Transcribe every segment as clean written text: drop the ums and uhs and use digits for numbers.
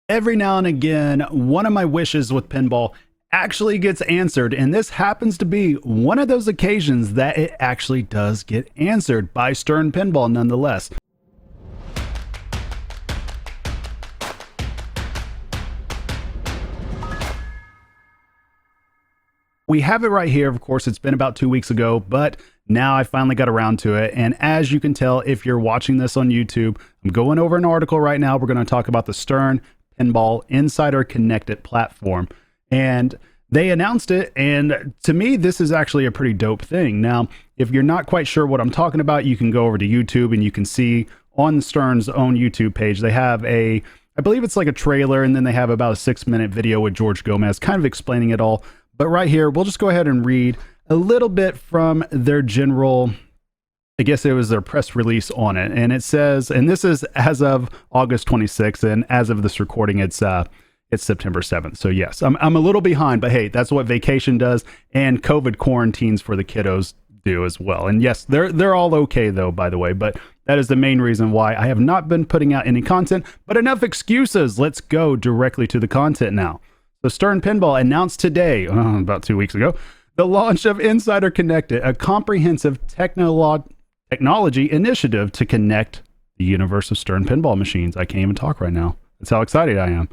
Every now and again, one of my wishes with pinball actually gets answered, and this happens to be one of those occasions that it actually does get answered by Stern Pinball nonetheless. We have it right here. Of course, it's been about 2 weeks ago, but now I finally got around to it. And as you can tell, if you're watching this on YouTube, I'm going over an article right now. We're going to talk about the Stern Pinball Insider Connected platform. And they announced it. And to me, this is actually a pretty dope thing. Now, if you're not quite sure what I'm talking about, you can go over to YouTube and you can see on Stern's own YouTube page, they have I believe it's like a trailer, and then they have about a 6-minute video with George Gomez kind of explaining it all. But right here, we'll just go ahead and read a little bit from their general, I guess it was their press release on it. And it says, and this is as of August 26th, and as of this recording, it's September 7th. So yes, I'm a little behind, but hey, that's what vacation does, and COVID quarantines for the kiddos do as well. And yes, they're all okay though, by the way, but that is the main reason why I have not been putting out any content. But enough excuses. Let's go directly to the content now. So Stern Pinball announced today, about 2 weeks ago, the launch of Insider Connected, a comprehensive technology initiative to connect the universe of Stern pinball machines. I can't even talk right now. That's how excited I am.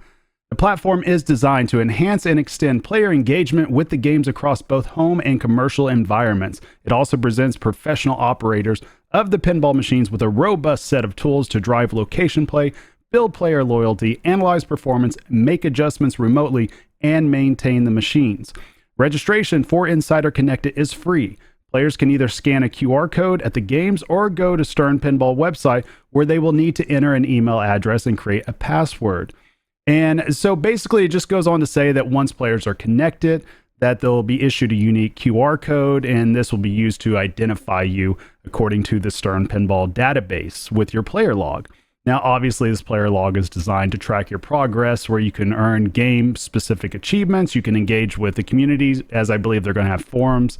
The platform is designed to enhance and extend player engagement with the games across both home and commercial environments. It also presents professional operators of the pinball machines with a robust set of tools to drive location play, build player loyalty, analyze performance, make adjustments remotely, and maintain the machines. Registration for Insider Connected is free. Players can either scan a QR code at the games or go to Stern Pinball website, where they will need to enter an email address and create a password. And so basically it just goes on to say that once players are connected, that they'll be issued a unique QR code, and this will be used to identify you according to the Stern Pinball database with your player log. Now, obviously, this player log is designed to track your progress, where you can earn game-specific achievements. You can engage with the communities, as I believe they're going to have forums.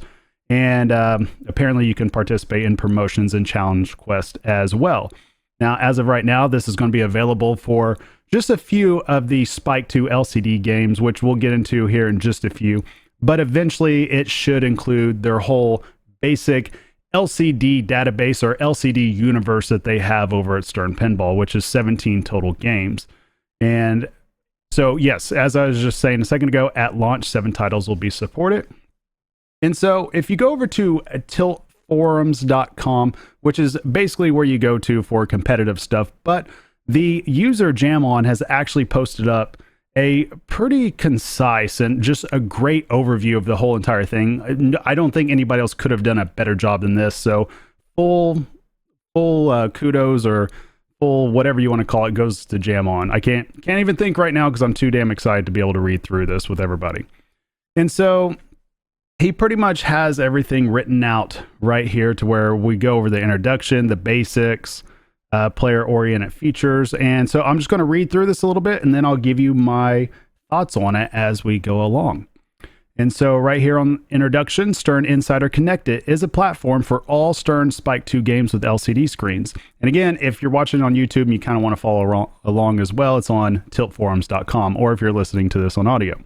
And apparently, you can participate in promotions and challenge quests as well. Now, as of right now, this is going to be available for just a few of the Spike 2 LCD games, which we'll get into here in just a few. But eventually, it should include their whole basic LCD database or LCD universe that they have over at Stern Pinball, which is 17 total games. And so, yes, as I was just saying a second ago, at launch, 7 titles will be supported. And so if you go over to tiltforums.com, which is basically where you go to for competitive stuff, but the user Jamon has actually posted up a pretty concise and just a great overview of the whole entire thing. I don't think anybody else could have done a better job than this. So full kudos, or full whatever you want to call it, goes to Jamon. I can't even think right now because I'm too damn excited to be able to read through this with everybody. And so he pretty much has everything written out right here to where we go over the introduction, the basics, player-oriented features. And so I'm just going to read through this a little bit, and then I'll give you my thoughts on it as we go along. And so right here on introduction, Stern Insider Connected is a platform for all Stern Spike 2 games with LCD screens. And again, if you're watching on YouTube and you kind of want to follow along as well, it's on tiltforums.com, or if you're listening to this on audio.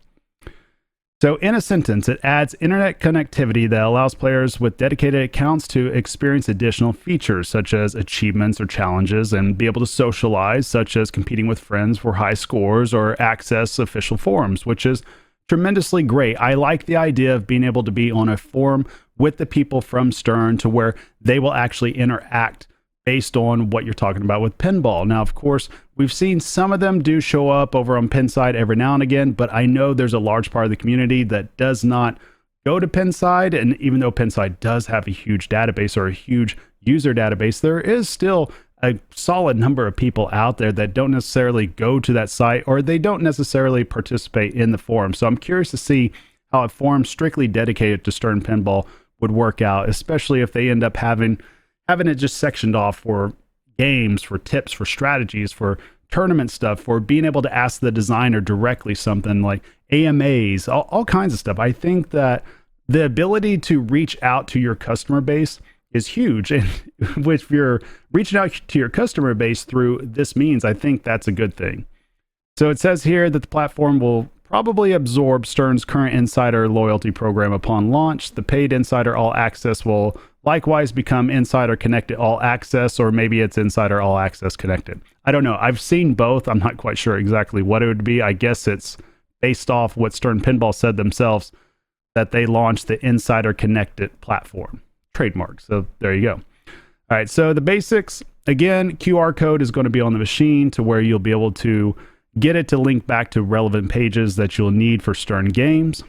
So in a sentence, it adds internet connectivity that allows players with dedicated accounts to experience additional features such as achievements or challenges, and be able to socialize, such as competing with friends for high scores or access official forums, which is tremendously great. I like the idea of being able to be on a forum with the people from Stern to where they will actually interact based on what you're talking about with pinball. Now, of course, we've seen some of them do show up over on Pinside every now and again, but I know there's a large part of the community that does not go to Pinside. And even though Pinside does have a huge database or a huge user database, there is still a solid number of people out there that don't necessarily go to that site, or they don't necessarily participate in the forum. So I'm curious to see how a forum strictly dedicated to Stern Pinball would work out, especially if they end up having it just sectioned off for games, for tips, for strategies, for tournament stuff, for being able to ask the designer directly something like AMAs, all kinds of stuff. I think that the ability to reach out to your customer base is huge. And if you're reaching out to your customer base through this means, I think that's a good thing. So it says here that the platform will probably absorb Stern's current Insider loyalty program upon launch. The paid Insider All Access will likewise become Insider Connected All Access, or maybe it's Insider All Access Connected. I don't know. I've seen both. I'm not quite sure exactly what it would be. I guess it's based off what Stern Pinball said themselves, that they launched the Insider Connected platform. Trademark. So there you go. All right. So the basics, again, QR code is going to be on the machine to where you'll be able to get it to link back to relevant pages that you'll need for Stern games.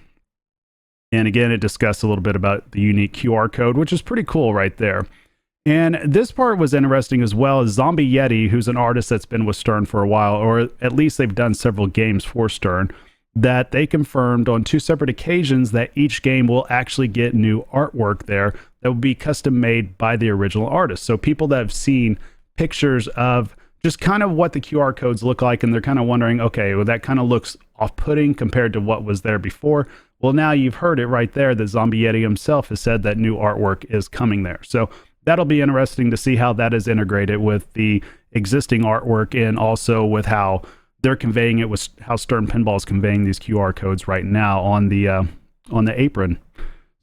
And again, it discussed a little bit about the unique QR code, which is pretty cool right there. And this part was interesting as well. As Zombie Yeti, who's an artist that's been with Stern for a while, or at least they've done several games for Stern, that they confirmed on 2 separate occasions that each game will actually get new artwork there that will be custom made by the original artist. So people that have seen pictures of just kind of what the QR codes look like, and they're kind of wondering, okay, well, that kind of looks off-putting compared to what was there before. Well, now you've heard it right there that Zombie Yeti himself has said that new artwork is coming there. So that'll be interesting to see how that is integrated with the existing artwork, and also with how they're conveying it, with how Stern Pinball is conveying these QR codes right now on the apron.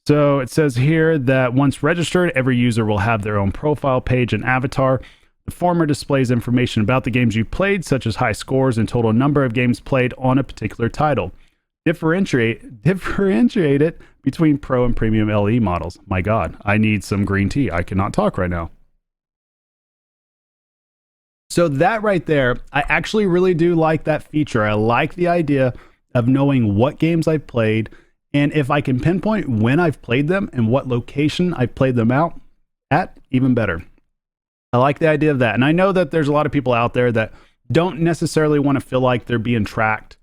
So it says here that once registered, every user will have their own profile page and avatar. The former displays information about the games you've played, such as high scores and total number of games played on a particular title. Differentiate it between Pro and Premium LE models. My God, I need some green tea. I cannot talk right now. So that right there, I actually really do like that feature. I like the idea of knowing what games I've played, and if I can pinpoint when I've played them and what location I've played them out at, even better. I like the idea of that. And I know that there's a lot of people out there that don't necessarily want to feel like they're being tracked.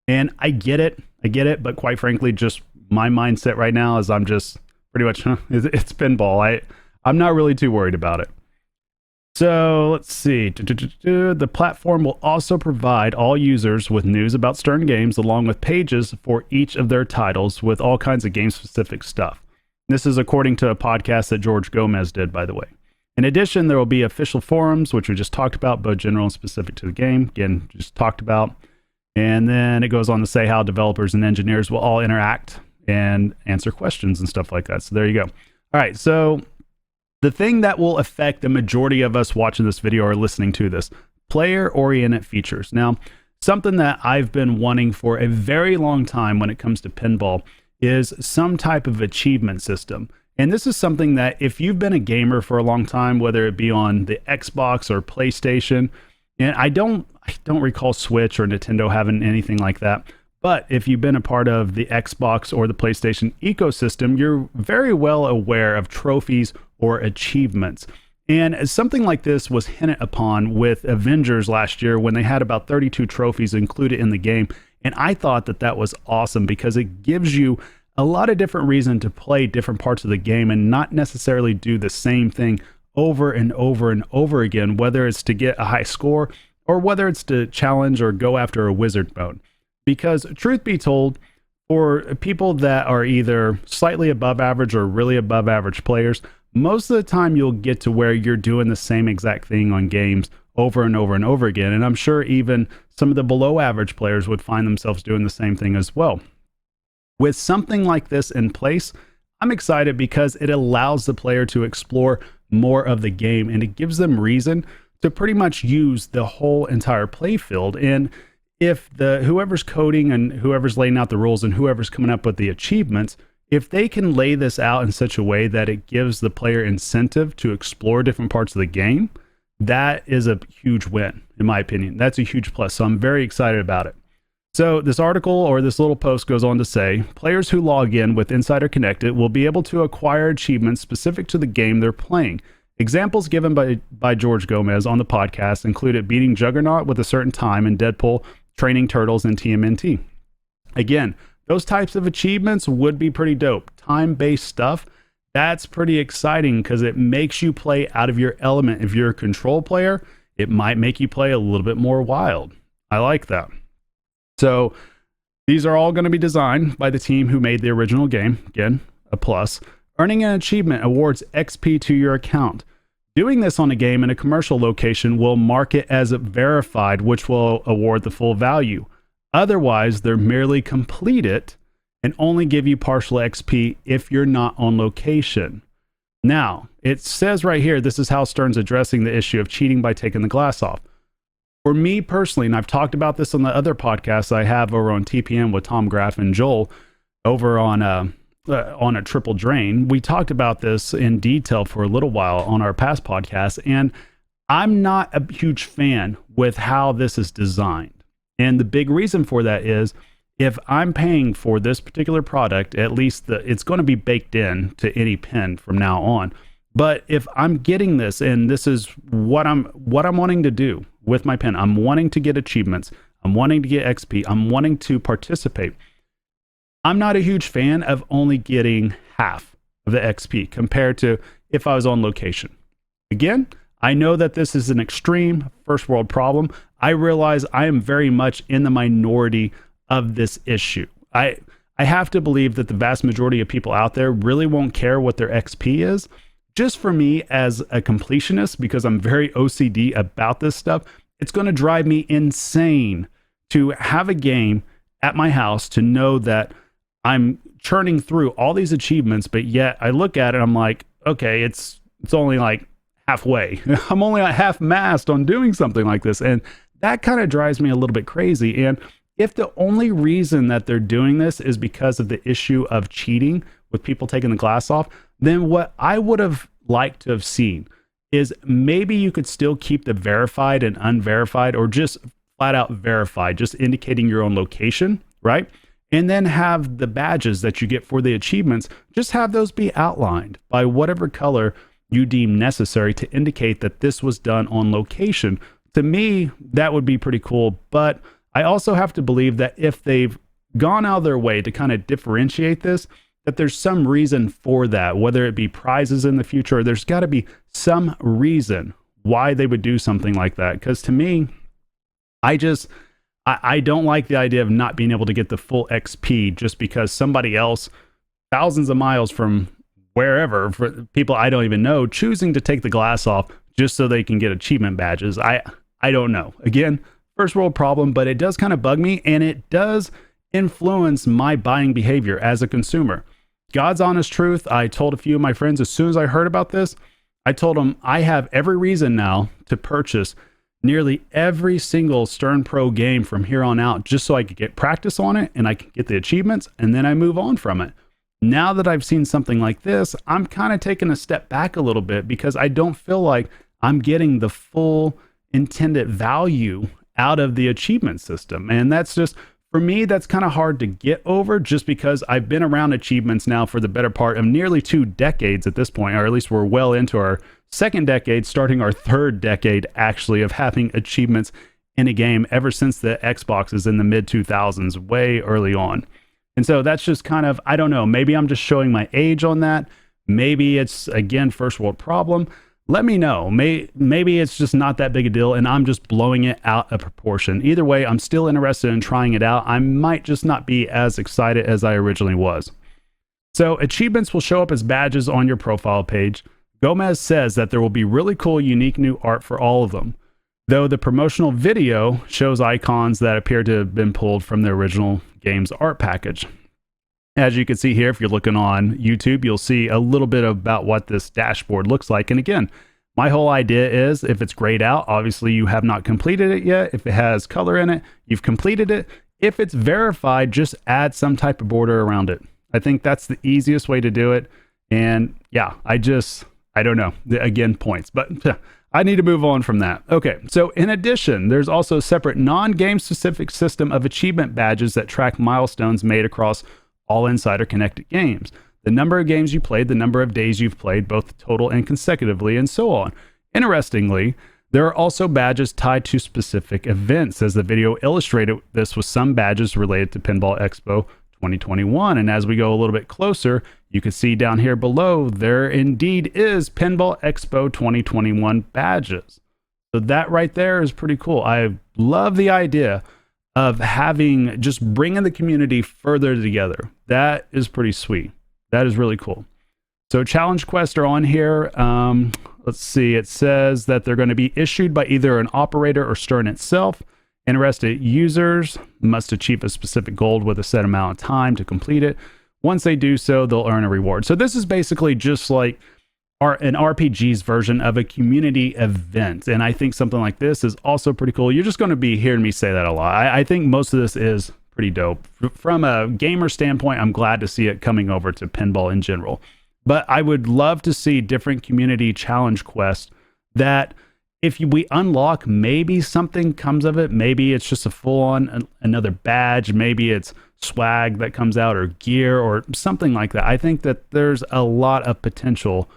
And I get it. But quite frankly, just my mindset right now is I'm just pretty much, it's pinball. I'm not really too worried about it. So let's see. The platform will also provide all users with news about Stern games, along with pages for each of their titles with all kinds of game-specific stuff. This is according to a podcast that George Gomez did, by the way. In addition, there will be official forums, which we just talked about, both general and specific to the game. Again, just talked about. And then it goes on to say how developers and engineers will all interact and answer questions and stuff like that. So there you go. All right, so the thing that will affect the majority of us watching this video or listening to this, player-oriented features. Now, something that I've been wanting for a very long time when it comes to pinball is some type of achievement system. And this is something that if you've been a gamer for a long time, whether it be on the Xbox or PlayStation, and I don't recall Switch or Nintendo having anything like that, but if you've been a part of the Xbox or the PlayStation ecosystem, you're very well aware of trophies or achievements. And something like this was hinted upon with Avengers last year when they had about 32 trophies included in the game. And I thought that that was awesome because it gives you a lot of different reason to play different parts of the game and not necessarily do the same thing over and over and over again, whether it's to get a high score or whether it's to challenge or go after a wizard mode. Because truth be told, for people that are either slightly above average or really above average players, most of the time you'll get to where you're doing the same exact thing on games over and over and over again. And I'm sure even some of the below average players would find themselves doing the same thing as well. With something like this in place, I'm excited because it allows the player to explore more of the game, and it gives them reason to pretty much use the whole entire play field. And if whoever's coding and whoever's laying out the rules and whoever's coming up with the achievements, if they can lay this out in such a way that it gives the player incentive to explore different parts of the game, that is a huge win, in my opinion. That's a huge plus. So I'm very excited about it. So this article or this little post goes on to say, players who log in with Insider Connected will be able to acquire achievements specific to the game they're playing. Examples given by George Gomez on the podcast included beating Juggernaut with a certain time in Deadpool, training turtles in TMNT. Again, those types of achievements would be pretty dope. Time-based stuff, that's pretty exciting because it makes you play out of your element. If you're a control player, it might make you play a little bit more wild. I like that. So these are all going to be designed by the team who made the original game. Again, a plus. Earning an achievement awards XP to your account. Doing this on a game in a commercial location will mark it as verified, which will award the full value. Otherwise, they're merely complete it and only give you partial XP if you're not on location. Now, it says right here, this is how Stern's addressing the issue of cheating by taking the glass off. For me personally, and I've talked about this on the other podcasts I have over on TPM with Tom Graff and Joel over on a triple drain, we talked about this in detail for a little while on our past podcasts, and I'm not a huge fan with how this is designed. And the big reason for that is if I'm paying for this particular product, at least it's going to be baked in to any pin from now on. But if I'm getting this, and this is what I'm wanting to do with my pin, I'm wanting to get achievements, I'm wanting to get XP, I'm wanting to participate. I'm not a huge fan of only getting half of the XP compared to if I was on location. Again, I know that this is an extreme first world problem. I realize I am very much in the minority of this issue. I have to believe that the vast majority of people out there really won't care what their XP is. Just for me as a completionist, because I'm very OCD about this stuff, it's going to drive me insane to have a game at my house to know that I'm churning through all these achievements, but yet I look at it, I'm like, okay, it's only like halfway. I'm only at half-mast on doing something like this, and that kind of drives me a little bit crazy. And if the only reason that they're doing this is because of the issue of cheating with people taking the glass off, then what I would have liked to have seen is maybe you could still keep the verified and unverified, or just flat out verified, just indicating your own location, right? And then have the badges that you get for the achievements, just have those be outlined by whatever color you deem necessary to indicate that this was done on location. To me, that would be pretty cool. But I also have to believe that if they've gone out of their way to kind of differentiate this, that there's some reason for that, whether it be prizes in the future, or there's got to be some reason why they would do something like that. Because to me, I don't like the idea of not being able to get the full XP just because somebody else, thousands of miles from wherever, for people I don't even know, choosing to take the glass off just so they can get achievement badges. I don't know. Again, first world problem, but it does kind of bug me, and it does influence my buying behavior as a consumer. God's honest truth, I told a few of my friends as soon as I heard about this, I told them I have every reason now to purchase nearly every single Stern Pro game from here on out, just so I could get practice on it and I can get the achievements, and then I move on from it. Now that I've seen something like this, I'm kind of taking a step back a little bit because I don't feel like I'm getting the full intended value out of the achievement system. And that's just, for me, that's kind of hard to get over, just because I've been around achievements now for the better part of nearly 2 decades at this point, or at least we're well into our second decade, starting our third decade actually of having achievements in a game ever since the Xbox is in the mid 2000s, way early on. And so that's just kind of, I don't know, maybe I'm just showing my age on that. Maybe it's, again, first world problem. Let me know. Maybe it's just not that big a deal and I'm just blowing it out of proportion. Either way, I'm still interested in trying it out. I might just not be as excited as I originally was. So achievements will show up as badges on your profile page. Gomez says that there will be really cool, unique new art for all of them, though the promotional video shows icons that appear to have been pulled from the original game's art package. As you can see here, if you're looking on YouTube, you'll see a little bit about what this dashboard looks like. And again, my whole idea is if it's grayed out, obviously you have not completed it yet. If it has color in it, you've completed it. If it's verified, just add some type of border around it. I think that's the easiest way to do it. And yeah, I don't know. Again, points, but I need to move on from that. Okay, so in addition, there's also a separate non-game specific system of achievement badges that track milestones made across all Insider connected games. The number of games you played, the number of days you've played, both total and consecutively, and so on. Interestingly, there are also badges tied to specific events, as the video illustrated this with some badges related to Pinball Expo 2021. And as we go a little bit closer, you can see down here below, there indeed is Pinball Expo 2021 badges. So that right there is pretty cool. I love the idea of having, just bringing the community further together. That is pretty sweet. That is really cool. So challenge quests are on here. let's see, it says that they're going to be issued by either an operator or Stern itself. Interested users must achieve a specific goal with a set amount of time to complete it. Once they do so, they'll earn a reward. So this is basically just like an RPG's version of a community event. And I think something like this is also pretty cool. You're just going to be hearing me say that a lot. I think most of this is pretty dope. From a gamer standpoint, I'm glad to see it coming over to pinball in general. But I would love to see different community challenge quests that if we unlock, maybe something comes of it. Maybe it's just a full-on another badge. Maybe it's swag that comes out or gear or something like that. I think that there's a lot of potential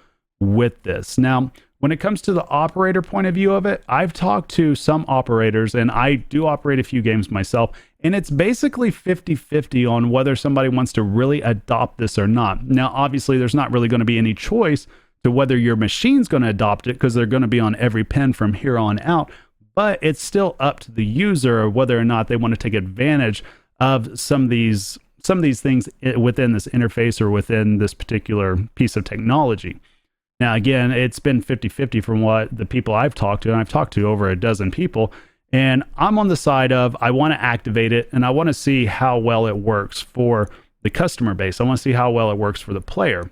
with this. Now, when it comes to the operator point of view of it, I've talked to some operators, and I do operate a few games myself, and it's basically 50-50 on whether somebody wants to really adopt this or not. Now, obviously, there's not really going to be any choice to whether your machine's going to adopt it because they're going to be on every pin from here on out, but it's still up to the user whether or not they want to take advantage of some of these things within this interface or within this particular piece of technology. Now, again, it's been 50-50 from what the people I've talked to, and I've talked to over a dozen people, and I'm on the side of I want to activate it, and I want to see how well it works for the customer base. I want to see how well it works for the player.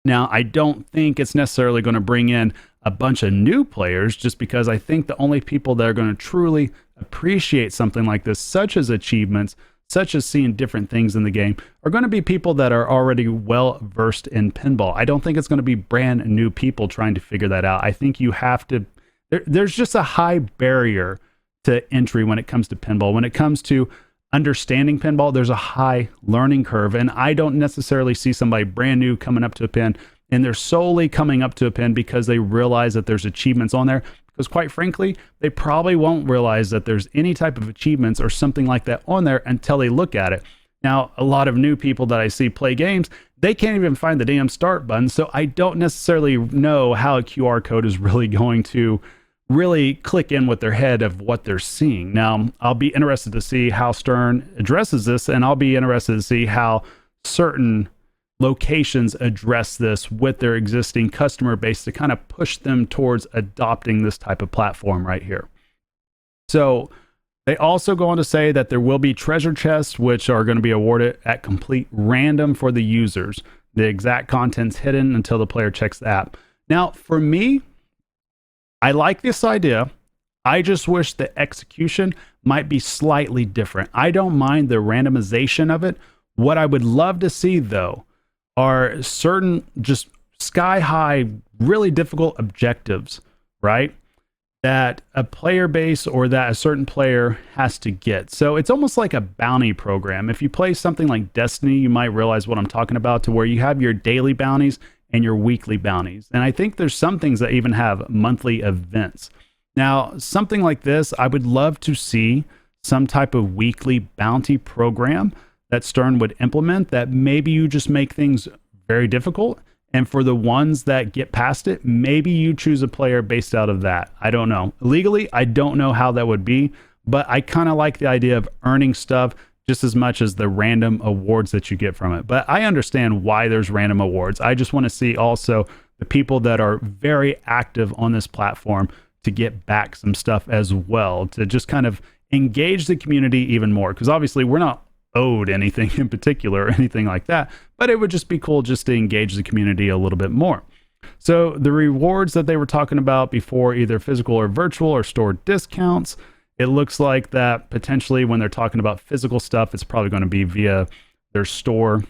Now, I don't think it's necessarily going to bring in a bunch of new players, just because I think the only people that are going to truly appreciate something like this, such as achievements, such as seeing different things in the game, are going to be people that are already well versed in pinball. I don't think it's going to be brand new people trying to figure that out. I think you have to, there's just a high barrier to entry when it comes to pinball. When it comes to understanding pinball, there's a high learning curve, and I don't necessarily see somebody brand new coming up to a pin and they're solely coming up to a pin because they realize that there's achievements on there, because quite frankly, they probably won't realize that there's any type of achievements or something like that on there until they look at it. Now, a lot of new people that I see play games, they can't even find the damn start button, so I don't necessarily know how a QR code is really going to really click in with their head of what they're seeing. Now, I'll be interested to see how Stern addresses this, and I'll be interested to see how certain locations address this with their existing customer base to kind of push them towards adopting this type of platform right here. So they also go on to say that there will be treasure chests, which are going to be awarded at complete random for the users. The exact content's hidden until the player checks the app. Now, for me, I like this idea. I just wish the execution might be slightly different. I don't mind the randomization of it. What I would love to see, though, are certain just sky high, really difficult objectives, right? That a player base or that a certain player has to get. So it's almost like a bounty program. If you play something like Destiny, you might realize what I'm talking about, to where you have your daily bounties and your weekly bounties. And I think there's some things that even have monthly events. Now, something like this, I would love to see some type of weekly bounty program that Stern would implement, that maybe you just make things very difficult. And for the ones that get past it, maybe you choose a player based out of that. I don't know. Legally, I don't know how that would be, but I kind of like the idea of earning stuff just as much as the random awards that you get from it. But I understand why there's random awards. I just want to see also the people that are very active on this platform to get back some stuff as well, to just kind of engage the community even more. Because obviously we're not owed anything in particular or anything like that, but it would just be cool just to engage the community a little bit more. So the rewards that they were talking about before, either physical or virtual or store discounts, it looks like that potentially when they're talking about physical stuff, it's probably going to be via their store,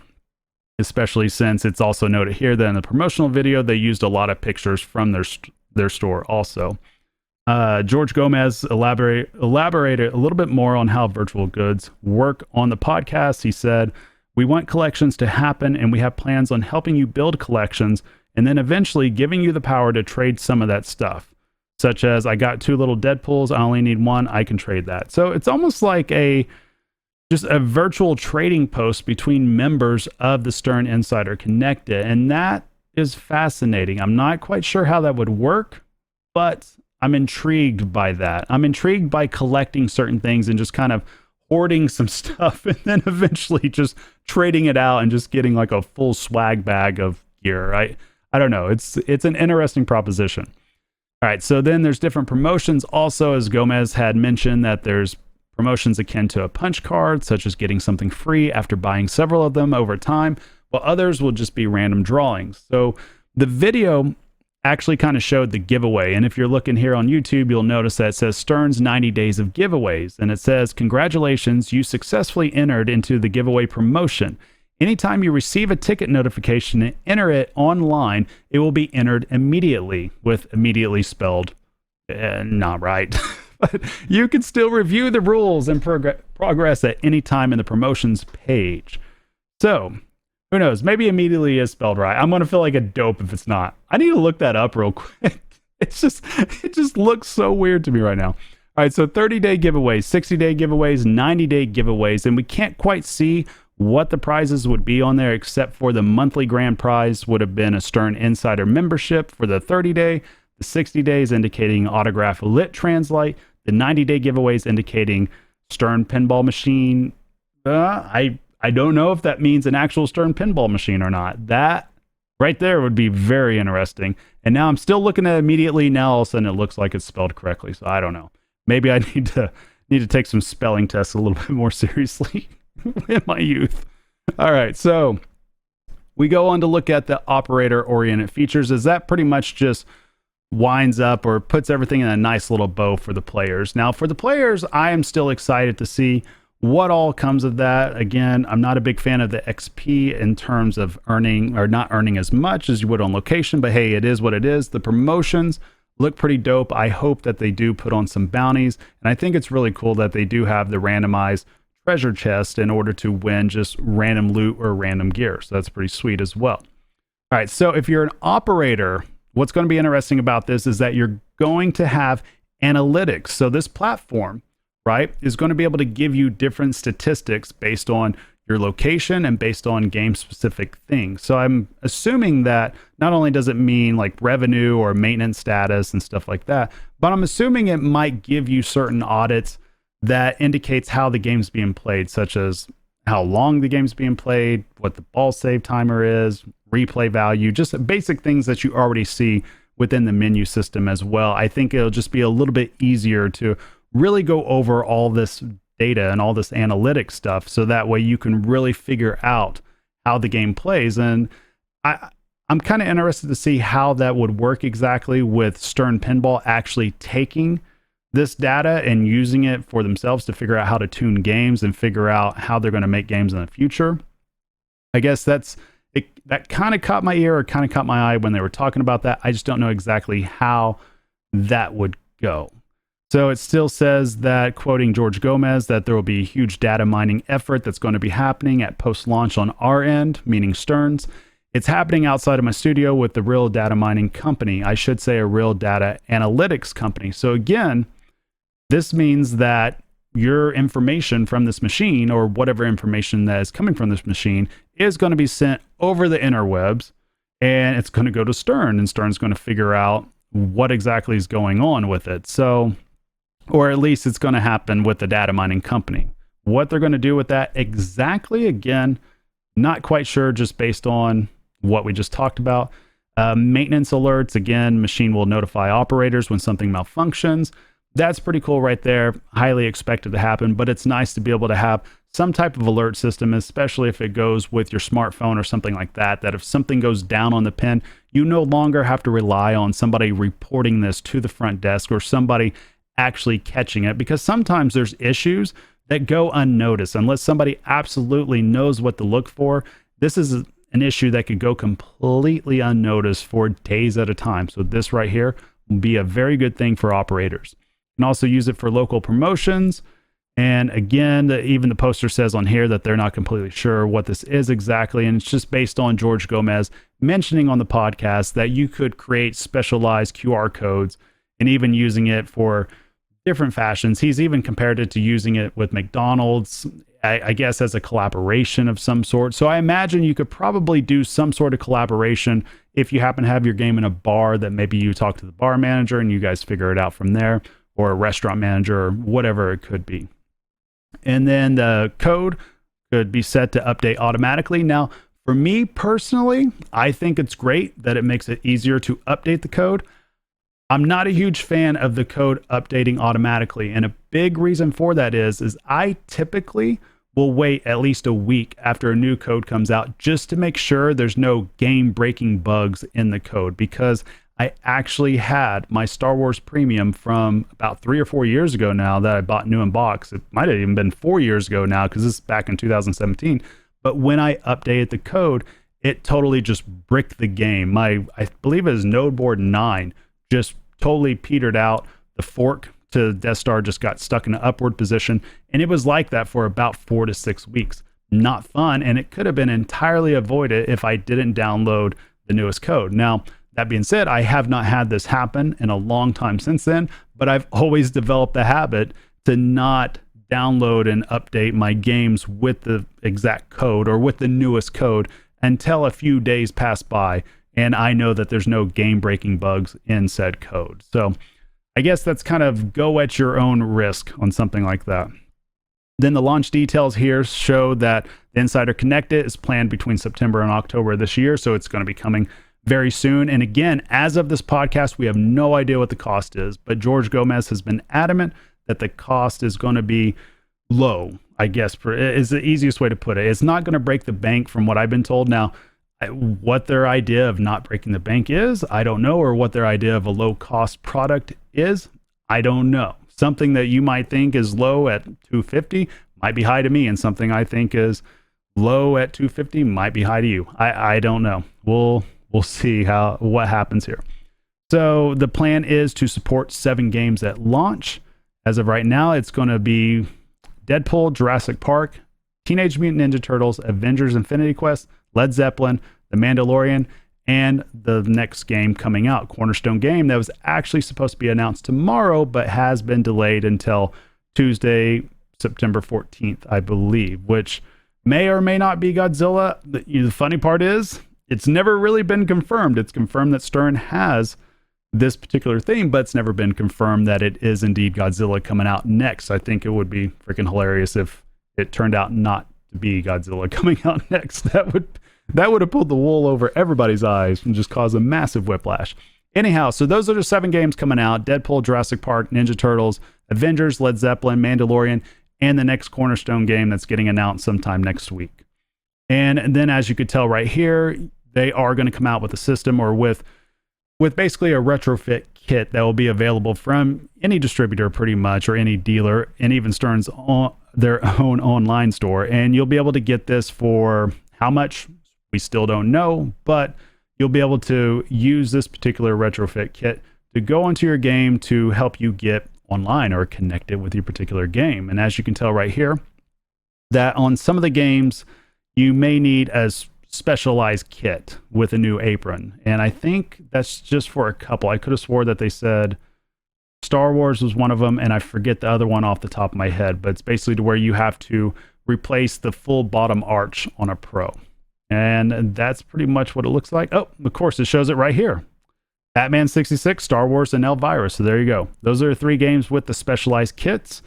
especially since it's also noted here that in the promotional video, they used a lot of pictures from their store also. George Gomez elaborated a little bit more on how virtual goods work on the podcast. He said, "We want collections to happen, and we have plans on helping you build collections and then eventually giving you the power to trade some of that stuff, such as I got 2 little Deadpools, I only need 1, I can trade that." So it's almost like just a virtual trading post between members of the Stern Insider Connected, and that is fascinating. I'm not quite sure how that would work, but I'm intrigued by that. I'm intrigued by collecting certain things and just kind of hoarding some stuff and then eventually just trading it out and just getting like a full swag bag of gear. I don't know. It's an interesting proposition. All right, so then there's different promotions also, as Gomez had mentioned, that there's promotions akin to a punch card, such as getting something free after buying several of them over time, while others will just be random drawings. So the video actually kind of showed the giveaway. And if you're looking here on YouTube, you'll notice that it says Stern's 90 days of giveaways. And it says, congratulations, you successfully entered into the giveaway promotion. Anytime you receive a ticket notification and enter it online, it will be entered immediately, with immediately spelled not right. But you can still review the rules and progress at any time in the promotions page. So, who knows? Maybe immediately is spelled right. I'm going to feel like a dope if it's not. I need to look that up real quick. It just looks so weird to me right now. All right, so 30-day giveaways, 60-day giveaways, 90-day giveaways, and we can't quite see what the prizes would be on there, except for the monthly grand prize would have been a Stern Insider membership for the 30-day, the 60 days indicating autograph lit translate, the 90-day giveaways indicating Stern pinball machine. I don't know if that means an actual Stern pinball machine or not. That right there would be very interesting. And now I'm still looking at it immediately. Now all of a sudden it looks like it's spelled correctly. So I don't know. Maybe I need to take some spelling tests a little bit more seriously in my youth. All right, so we go on to look at the operator-oriented features, as that pretty much just winds up or puts everything in a nice little bow for the players. Now, for the players, I am still excited to see what all comes of that. Again, I'm not a big fan of the XP in terms of earning or not earning as much as you would on location, but hey, it is what it is. The promotions look pretty dope. I hope that they do put on some bounties, and I think it's really cool that they do have the randomized treasure chest in order to win just random loot or random gear. So that's pretty sweet as well. All right, so if you're an operator, what's going to be interesting about this is that you're going to have analytics. So this platform, right, is going to be able to give you different statistics based on your location and based on game specific things. So I'm assuming that not only does it mean like revenue or maintenance status and stuff like that, but I'm assuming it might give you certain audits that indicates how the game's being played, such as how long the game's being played, what the ball save timer is, replay value, just basic things that you already see within the menu system as well. I think it'll just be a little bit easier to really go over all this data and all this analytic stuff, so that way you can really figure out how the game plays. And I'm kind of interested to see how that would work exactly with Stern Pinball actually taking this data and using it for themselves to figure out how to tune games and figure out how they're going to make games in the future. I guess that kind of caught my ear or kind of caught my eye when they were talking about that. I just don't know exactly how that would go. So it still says that, quoting George Gomez, that there will be a huge data mining effort that's going to be happening at post-launch on our end, meaning Stern's. It's happening outside of my studio with the real data mining company. I should say a real data analytics company. So again, this means that your information from this machine, or whatever information that is coming from this machine, is going to be sent over the interwebs, and it's going to go to Stern, and Stern's going to figure out what exactly is going on with it. So, or at least it's going to happen with the data mining company. What they're going to do with that exactly, again, not quite sure, just based on what we just talked about. Maintenance alerts, again, machine will notify operators when something malfunctions. That's pretty cool right there. Highly expected to happen, but it's nice to be able to have some type of alert system, especially if it goes with your smartphone or something like that, that if something goes down on the pin, you no longer have to rely on somebody reporting this to the front desk or somebody actually catching it, because sometimes there's issues that go unnoticed. Unless somebody absolutely knows what to look for, this is an issue that could go completely unnoticed for days at a time. So this right here will be a very good thing for operators. You can also use it for local promotions. And again, even the poster says on here that they're not completely sure what this is exactly. And it's just based on George Gomez mentioning on the podcast that you could create specialized QR codes and even using it for different fashions. He's even compared it to using it with McDonald's, I guess, as a collaboration of some sort. So I imagine you could probably do some sort of collaboration if you happen to have your game in a bar, that maybe you talk to the bar manager and you guys figure it out from there, or a restaurant manager, or whatever it could be. And then the code could be set to update automatically. Now, For me personally, I think it's great that it makes it easier to update the code. I'm not a huge fan of the code updating automatically. And a big reason for that is I typically will wait at least a week after a new code comes out just to make sure there's no game-breaking bugs in the code, because I actually had my Star Wars Premium from about 3 or 4 years ago now that I bought new in box. It might have even been 4 years ago now because this is back in 2017. But when I updated the code, it totally just bricked the game. I believe it was Node Board 9 just totally petered out. The fork to the Death Star just got stuck in an upward position. And it was like that for about 4 to 6 weeks. Not fun. And it could have been entirely avoided if I didn't download the newest code. Now, that being said, I have not had this happen in a long time since then, but I've always developed the habit to not download and update my games with the exact code or with the newest code until a few days pass by and I know that there's no game-breaking bugs in said code. So I guess that's kind of go at your own risk on something like that. Then the launch details here show that the Insider Connected is planned between September and October this year, so it's going to be coming very soon. And again, as of this podcast, we have no idea what the cost is, but George Gomez has been adamant that the cost is going to be low, I guess, is the easiest way to put it. It's not going to break the bank from what I've been told. Now, what their idea of not breaking the bank is, I don't know, or what their idea of a low cost product is, I don't know. Something that you might think is low at $250 might be high to me, and something I think is low at $250 might be high to you. I don't know. We'll see what happens here. So the plan is to support 7 games at launch. As of right now, it's going to be Deadpool, Jurassic Park, Teenage Mutant Ninja Turtles, Avengers Infinity Quest, Led Zeppelin, The Mandalorian, and the next game coming out, Cornerstone game, that was actually supposed to be announced tomorrow, but has been delayed until Tuesday, September 14th, I believe, which may or may not be Godzilla. The funny part is, it's never really been confirmed. It's confirmed that Stern has this particular theme, but it's never been confirmed that it is indeed Godzilla coming out next. I think it would be freaking hilarious if it turned out not to be Godzilla coming out next. That would have pulled the wool over everybody's eyes and just caused a massive whiplash. Anyhow, so those are the 7 games coming out: Deadpool, Jurassic Park, Ninja Turtles, Avengers, Led Zeppelin, Mandalorian, and the next Cornerstone game that's getting announced sometime next week. And then, as you could tell right here, they are going to come out with a system, or with basically a retrofit kit that will be available from any distributor pretty much, or any dealer, and even Stern's their own online store. And you'll be able to get this for how much? We still don't know, but you'll be able to use this particular retrofit kit to go onto your game to help you get online or connect it with your particular game. And as you can tell right here, that on some of the games, you may need a specialized kit with a new apron. And I think that's just for a couple. I could have swore that they said Star Wars was one of them, and I forget the other one off the top of my head, but it's basically to where you have to replace the full bottom arch on a Pro. And that's pretty much what it looks like. Oh, of course, it shows it right here. Batman 66, Star Wars, and Elvira. So there you go. Those are 3 games with the specialized kits.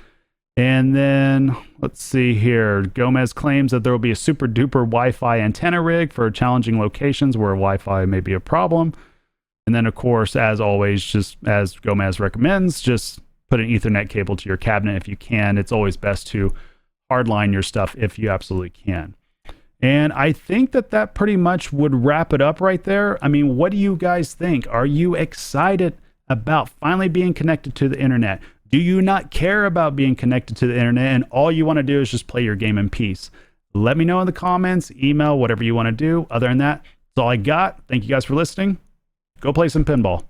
And then, let's see here. Gomez claims that there will be a super duper Wi-Fi antenna rig for challenging locations where Wi-Fi may be a problem. And then, of course, as always, just as Gomez recommends, just put an Ethernet cable to your cabinet if you can. It's always best to hardline your stuff if you absolutely can. And I think that pretty much would wrap it up right there. I mean, what do you guys think? Are you excited about finally being connected to the internet? Do you not care about being connected to the internet and all you want to do is just play your game in peace? Let me know in the comments, email, whatever you want to do. Other than that, that's all I got. Thank you guys for listening. Go play some pinball.